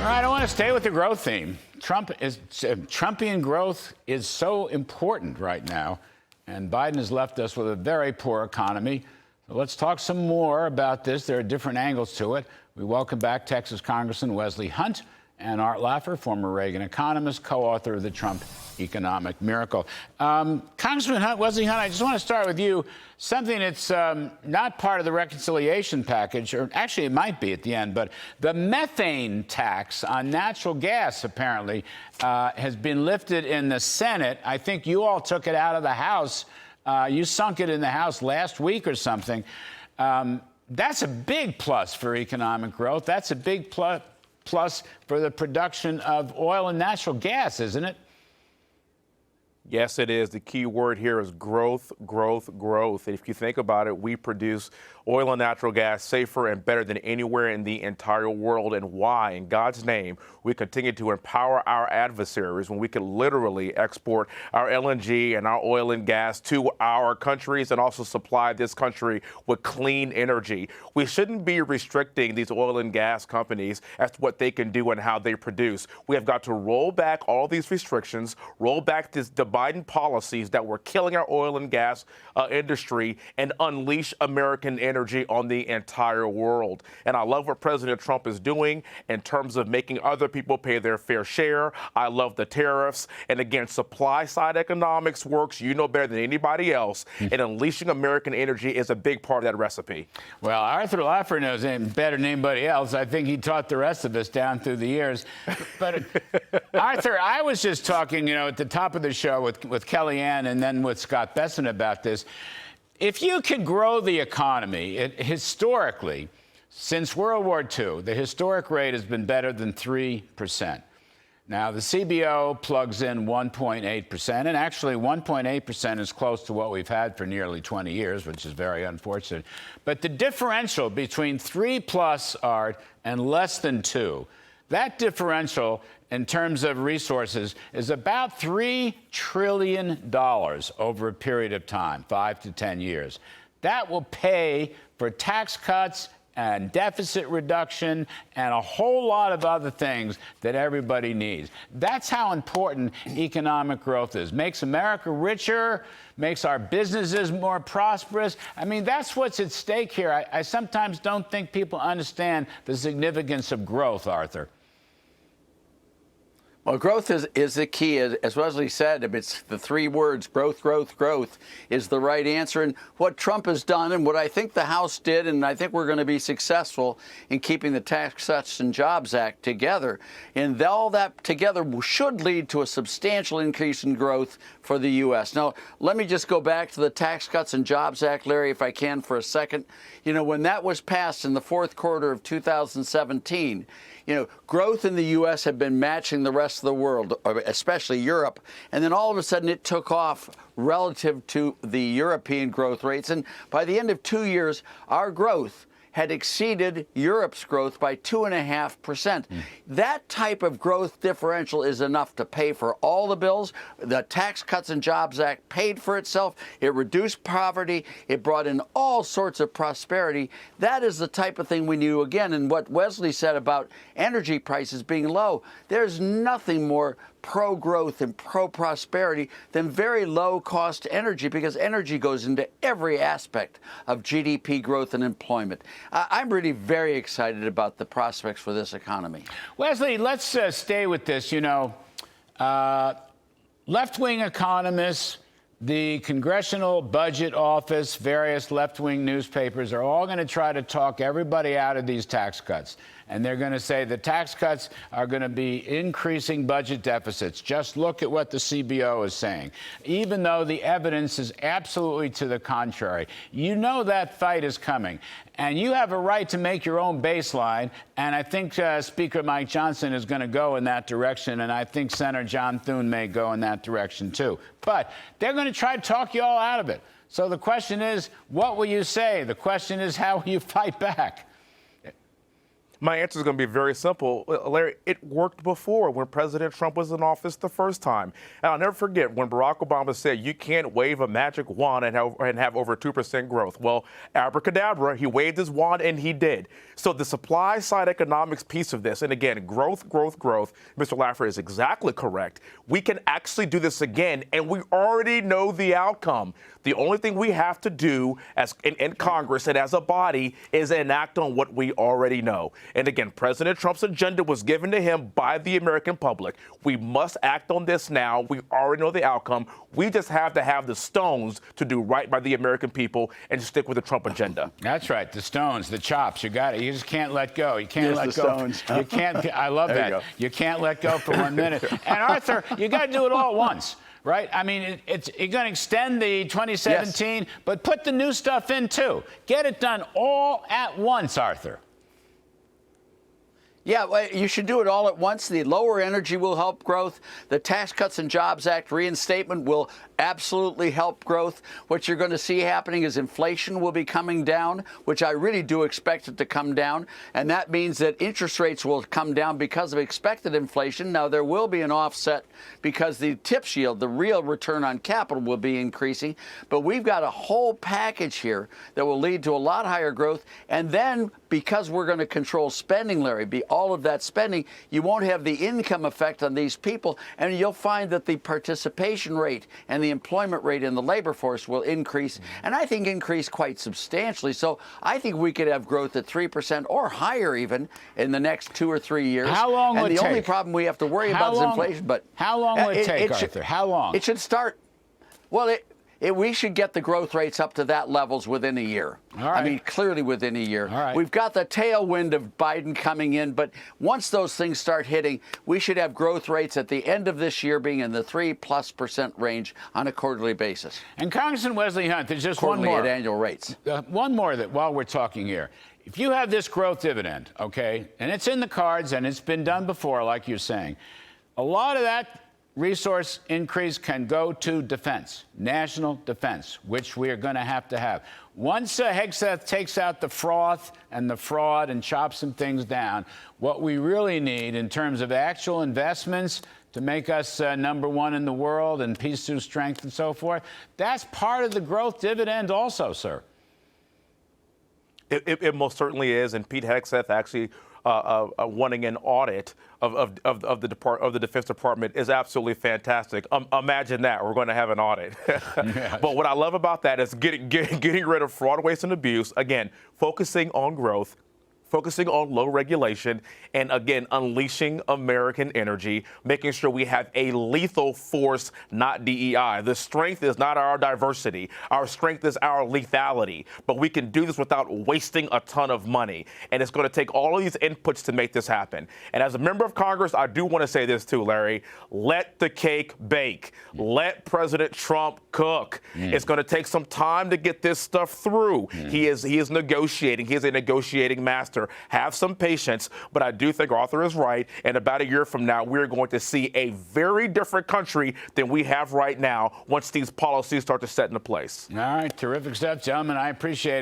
All right, I want to stay with the growth theme. Trumpian growth is so important right now, and Biden has left us with a very poor economy. So let's talk some more about this. There are different angles to it. We welcome back Texas Congressman Wesley Hunt and Art Laffer, former Reagan economist, co-author of the Trump Economic Miracle. Congressman Hunt, Wesley Hunt, I just want to start with you. Something that's not part of the reconciliation package, or actually it might be at the end, but the methane tax on natural gas apparently has been lifted in the Senate. I think you all took it out of the House. You sunk it in the House last week or something. That's a big plus for economic growth. That's a big plus for the production of oil and natural gas, isn't it? Yes, it is. The key word here is growth, growth, growth. If you think about it, we produce oil and natural gas safer and better than anywhere in the entire world. And why, in God's name, we continue to empower our adversaries when we can literally export our LNG and our oil and gas to our countries and also supply this country with clean energy. We shouldn't be restricting these oil and gas companies as to what they can do and how they produce. We have got to roll back all these restrictions, roll back the Biden policies that were killing our oil and gas industry, and unleash American energy on the entire world. And I love what President Trump is doing in terms of making other people pay their fair share. I love the tariffs. And again, supply side economics works. You know better than anybody else. And unleashing American energy is a big part of that recipe. Well, Arthur Laffer knows it better than anybody else. I think he taught the rest of us down through the years. But Arthur, I was just talking, at the top of the show with Kellyanne and then with Scott Besson about this. If you could grow the economy, historically, since World War II, the historic rate has been better than 3%. Now, the CBO plugs in 1.8%, and actually 1.8% is close to what we've had for nearly 20 years, which is very unfortunate. But the differential between 3+, Art, and less than 2, that differential in terms of resources is about $3 trillion over a period of time, 5 to 10 years. That will pay for tax cuts and deficit reduction and a whole lot of other things that everybody needs. That's how important economic growth is. Makes America richer, makes our businesses more prosperous. I mean, that's what's at stake here. I sometimes don't think people understand the significance of growth, Arthur. Well, growth is the key. As Wesley said, it's the three words, growth, growth, growth, is the right answer. And what Trump has done and what I think the House did, and I think we're going to be successful in keeping the Tax Cuts and Jobs Act together, and all that together should lead to a substantial increase in growth for the U.S. Now, let me just go back to the Tax Cuts and Jobs Act, Larry, if I can, for a second. When that was passed in the fourth quarter of 2017, growth in the U.S. had been matching the rest of the world, especially Europe. And then all of a sudden it took off relative to the European growth rates. And by the end of 2 years, our growth had exceeded Europe's growth by 2.5%. That type of growth differential is enough to pay for all the bills. The Tax Cuts and Jobs Act paid for itself. It reduced poverty. It brought in all sorts of prosperity. That is the type of thing we knew. Again, and what Wesley said about energy prices being low, there's nothing more pro-growth and pro-prosperity than very low-cost energy, because energy goes into every aspect of GDP growth and employment. I'm really very excited about the prospects for this economy. Wesley, let's stay with this. Left-wing economists, the Congressional Budget Office, various left-wing newspapers are all going to try to talk everybody out of these tax cuts. And they're going to say the tax cuts are going to be increasing budget deficits. Just look at what the CBO is saying, even though the evidence is absolutely to the contrary. You know that fight is coming. And you have a right to make your own baseline. And I think Speaker Mike Johnson is going to go in that direction. And I think Senator John Thune may go in that direction, too. But they're going to try to talk you all out of it. So the question is, what will you say? The question is, how will you fight back? My answer is going to be very simple. Larry, it worked before when President Trump was in office the first time. And I'll never forget when Barack Obama said you can't wave a magic wand and have over 2% growth. Well, abracadabra, he waved his wand and he did. So the supply side economics piece of this, and again, growth, growth, growth, Mr. Laffer is exactly correct. We can actually do this again, and we already know the outcome. The only thing we have to do as in Congress and as a body is enact on what we already know. And again, President Trump's agenda was given to him by the American public. We must act on this now. We already know the outcome. We just have to have the stones to do right by the American people and stick with the Trump agenda. That's right. The stones, the chops. You got it. You just can't let go. You can't let the go. stones. You can't. I love There you that. go. You can't let go for 1 minute. And Arthur, you got to do it all at once. Right? I mean, you're going to extend the 2017, Yes. but put the new stuff in, too. Get it done all at once, Arthur. Yeah, well, you should do it all at once. The lower energy will help growth. The Tax Cuts and Jobs Act reinstatement will absolutely help growth. What you're going to see happening is inflation will be coming down, which I really do expect it to come down. And that means that interest rates will come down because of expected inflation. Now, there will be an offset because the TIPS yield, the real return on capital, will be increasing. But we've got a whole package here that will lead to a lot higher growth. And then, because we're going to control spending, Larry, all of that spending, you won't have the income effect on these people, and you'll find that the participation rate and the employment rate in the labor force will increase, and I think increase quite substantially. So I think we could have growth at 3% or higher even in the next 2 or 3 years. How long would it take? And the only problem we have to worry about is inflation. But how long would it take, Arthur? How long? It should start. Well, we should get the growth rates up to that levels within a year. All right. I mean, clearly within a year. All right. We've got the tailwind of Biden coming in, but once those things start hitting, we should have growth rates at the end of this year being in the 3+% range on a quarterly basis. And Congressman Wesley Hunt, there's just Quarterly one more. at annual rates. One more that while we're talking here. If you have this growth dividend, okay, and it's in the cards and it's been done before, like you're saying, a lot of that resource increase can go to defense, national defense, which we are going to have. Once Hegseth takes out the froth and the fraud and chops some things down, what we really need in terms of actual investments to make us number one in the world and peace through strength and so forth, that's part of the growth dividend also, sir. It most certainly is, and Pete Hegseth actually wanting an audit of the Defense Department is absolutely fantastic. Imagine that. We're going to have an audit. Yes. But what I love about that is getting rid of fraud, waste, and abuse. Again, focusing on growth, focusing on low regulation, and again, unleashing American energy, making sure we have a lethal force, not DEI. The strength is not our diversity. Our strength is our lethality. But we can do this without wasting a ton of money. And it's going to take all of these inputs to make this happen. And as a member of Congress, I do want to say this too, Larry. Let the cake bake. Let President Trump cook. It's going to take some time to get this stuff through. He is negotiating. He is a negotiating master. Have some patience, but I do think Arthur is right. And about a year from now, we're going to see a very different country than we have right now once these policies start to set into place. All right, terrific stuff, gentlemen. I appreciate it.